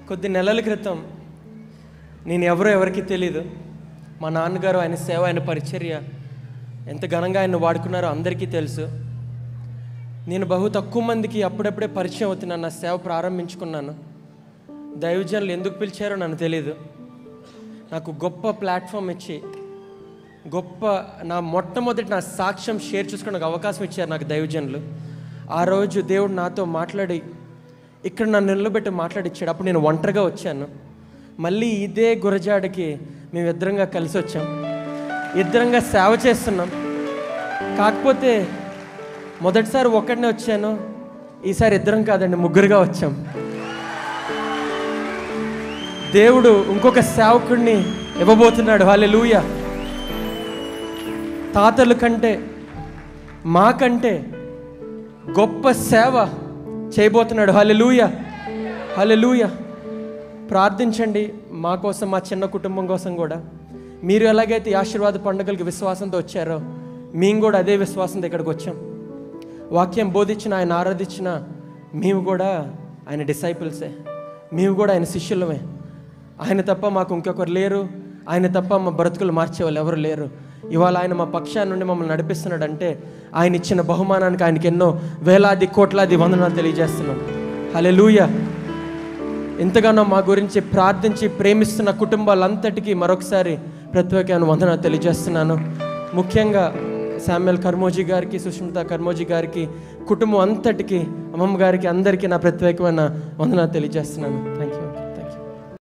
కొద్ది నెలల క్రితం నేను ఎవరికి తెలియదు. మా నాన్నగారు ఆయన సేవ, ఆయన పరిచర్య ఎంత ఘనంగా ఆయన వాడుకున్నారో అందరికీ తెలుసు. నేను బహు తక్కువ మందికి అప్పుడప్పుడే పరిచయం అవుతున్నాను. నా సేవ ప్రారంభించుకున్నాను. దైవజనులు ఎందుకు పిలిచారో నాకు తెలియదు. నాకు గొప్ప ప్లాట్ఫామ్ ఇచ్చి నా మొట్టమొదటి నా సాక్ష్యం షేర్ చేసుకోవడానికి అవకాశం ఇచ్చారు నాకు దైవజనులు. ఆ రోజు దేవుడు నాతో మాట్లాడి ఇక్కడ నన్ను నిలబెట్టి మాట్లాడిచ్చాడు. అప్పుడు నేను ఒంటరిగా వచ్చాను. మళ్ళీ ఇదే గురజాడకి మేము ఇద్దరంగా కలిసి వచ్చాం, ఇద్దరంగా సేవ చేస్తున్నాం. కాకపోతే మొదటిసారి ఒక్కడనే వచ్చాను, ఈసారి ఇద్దరం కాదండి, ముగ్గురుగా వచ్చాం. దేవుడు ఇంకొక సేవకుడిని ఇవ్వబోతున్నాడు. హల్లెలూయా. తాతల కంటే మాకంటే గొప్ప సేవ చేయబోతున్నాడు. హల్లెలూయా, హల్లెలూయా. ప్రార్థించండి మా కోసం, మా చిన్న కుటుంబం కోసం కూడా. మీరు ఎలాగైతే ఆశీర్వాద పండుగలకి విశ్వాసంతో వచ్చారో మేము కూడా అదే విశ్వాసంతో ఇక్కడికి వచ్చాం. వాక్యం బోధించిన, ఆయన ఆరాధించిన మేము కూడా ఆయన డిసైపుల్సే, మేము కూడా ఆయన శిష్యులమే. ఆయన తప్ప మాకు ఇంకొకరు లేరు, ఆయన తప్ప మా బ్రతుకులు మార్చేవాళ్ళు ఎవరు లేరు. ఇవాళ ఆయన మా పక్షాన్ని నుండి మమ్మల్ని నడిపిస్తున్నాడు అంటే ఆయన ఇచ్చిన బహుమానానికి ఆయనకి ఎన్నో వేలాది కోట్లాది వందనాలు తెలియజేస్తున్నాం. హల్లెలూయా. ఎంతగానో మా గురించి ప్రార్థించి ప్రేమిస్తున్న కుటుంబాలంతటికీ మరొకసారి ప్రత్యేకమైన వందనాలు తెలియజేస్తున్నాను. ముఖ్యంగా శామ్యుల్ కర్మోజీ గారికి, సుష్మిత కర్మోజీ గారికి, కుటుంబం అంతటికి, అమ్మమ్మ గారికి, అందరికీ నా ప్రత్యేకమైన వందనాలు తెలియజేస్తున్నాను. Thank you.